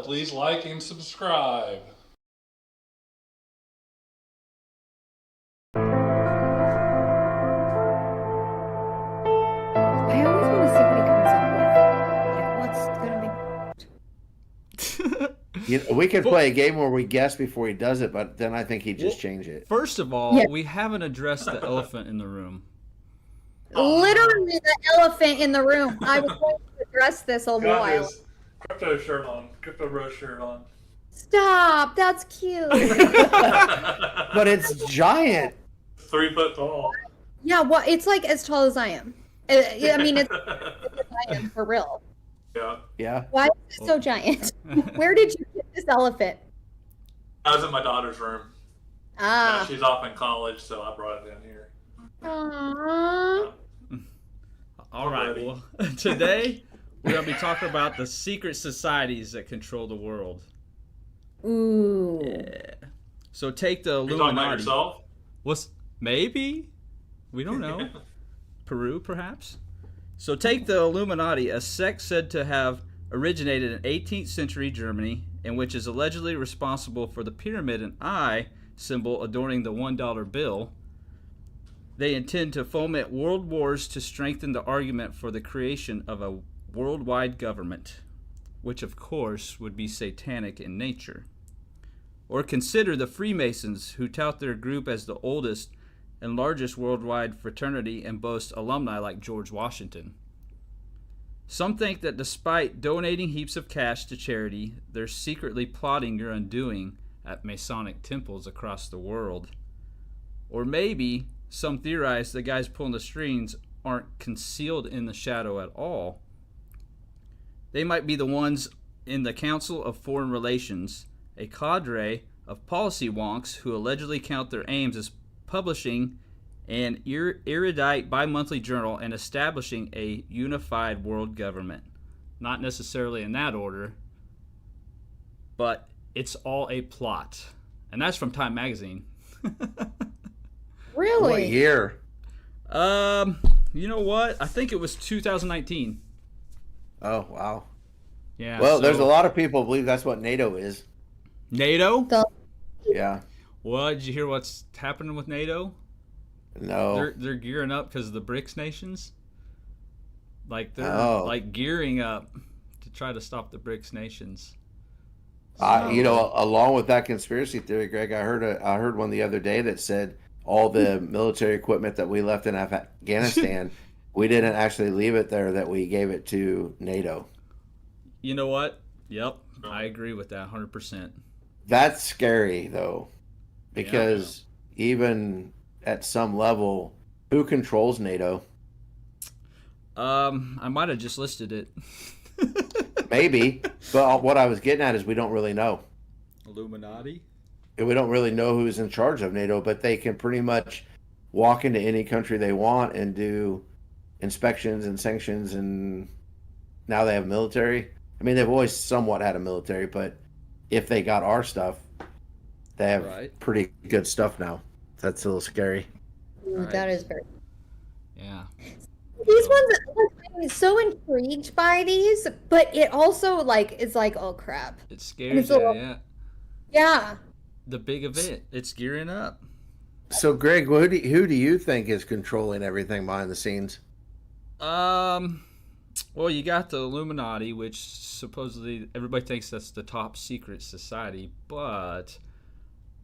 please like and subscribe. I always want to see what he comes up with. Like, what's gonna be? We could play a game where we guess before he does it, but then I think he'd just change it. First of all, Yeah. we haven't addressed the elephant in the room. Literally the elephant in the room. I was going to address this a Got while. his crypto shirt on, crypto bro shirt on. Stop. That's cute. But it's giant. 3 foot tall. Yeah. Well, it's like as tall as I am. I mean, it's I am for real. Yeah. Yeah. Why is it so giant? Where did you get this elephant? I was in my daughter's room. Ah. She's off in college, so I brought it down here. Aww. All right. Well, today we're going to be talking about the secret societies that control the world. Ooh. Yeah. So take the You talking about Illuminati. yourself? What's maybe? We don't know. Peru, perhaps? So take the Illuminati, a sect said to have originated in 18th century Germany and which is allegedly responsible for the pyramid and eye symbol adorning the $1 bill. They intend to foment world wars to strengthen the argument for the creation of a worldwide government, which of course would be satanic in nature. Or consider the Freemasons, who tout their group as the oldest and largest worldwide fraternity and boast alumni like George Washington. Some think that despite donating heaps of cash to charity, they're secretly plotting your undoing at Masonic temples across the world. Or maybe some theorize the guys pulling the strings aren't concealed in the shadow at all. They might be the ones in the Council of Foreign Relations, a cadre of policy wonks who allegedly count their aims as publishing an erudite bi-monthly journal and establishing a unified world government. Not necessarily in that order, but it's all a plot. And that's from Time Magazine. Really? What year? You know what? I think it was 2019. Oh, wow. Yeah. Well, so- there's a lot of people who believe that's what NATO is. NATO? Yeah. Well, did you hear what's happening with NATO? No. They're gearing up because of the BRICS nations. Like they're Oh. like gearing up to try to stop the BRICS nations. Along with that conspiracy theory, Greg, I heard one the other day that said all the military equipment that we left in Afghanistan, we didn't actually leave it there, that we gave it to NATO. You know what? Yep, I agree with that 100%. That's scary, though, because even at some level, who controls NATO? I might have just listed it. Maybe, but what I was getting at is we don't really know. Illuminati? We don't really know who's in charge of NATO, but they can pretty much walk into any country they want and do inspections and sanctions, and now they have military. I mean, they've always somewhat had a military, but if they got our stuff, they have Right. pretty good stuff now. That's a little scary. Ooh, that is very. Yeah. These ones, I'm so intrigued by these, but it also it's like, oh crap. It scares It's a you, little- yeah. Yeah. The big event. It's gearing up. So, Greg, who do you think is controlling everything behind the scenes? Well, you got the Illuminati, which supposedly everybody thinks that's the top secret society, but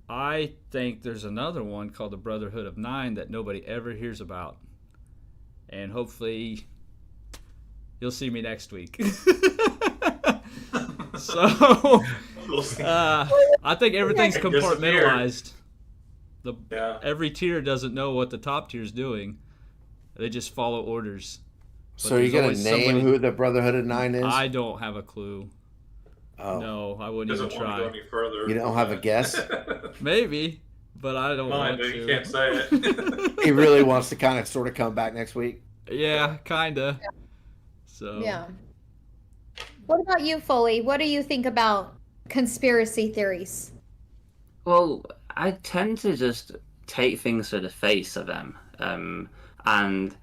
I think there's another one called the Brotherhood of Nine that nobody ever hears about. And hopefully you'll see me next week. So, We'll see. I think everything's compartmentalized. Yeah. Every tier doesn't know what the top tier's doing. They just follow orders. But So, are you there's going to always name somebody- who the Brotherhood of Nine is? I don't have a clue. Oh, No, I wouldn't Doesn't even want to go try. any further. You don't have a guess? Maybe, but I don't Mine, want but to. you can't say it. He really wants to kind of sort of come back next week. Yeah, kinda. So Yeah. What about you, Foley? What do you think about conspiracy theories? Well, I tend to just take things for the face of them. And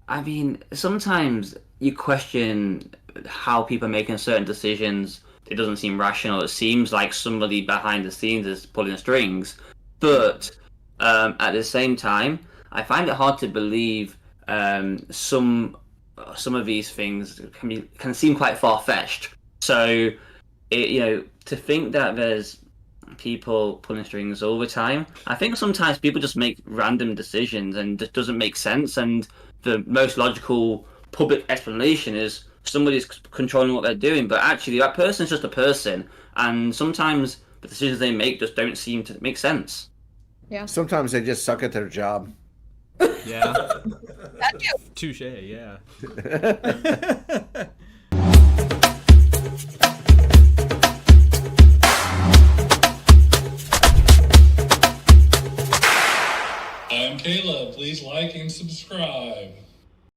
I mean, sometimes you question how people are making certain decisions it doesn't seem rational. It seems like somebody behind the scenes is pulling the strings. But at the same time, I find it hard to believe some of these things can seem quite far-fetched. So, to think that there's people pulling strings all the time, I think sometimes people just make random decisions and it doesn't make sense. And the most logical public explanation is somebody's controlling what they're doing, but actually that person's just a person, and sometimes the decisions they make just don't seem to make sense. Yeah. Sometimes they just suck at their job. Yeah. That too. Touche, yeah. I'm Caleb. Please like and subscribe.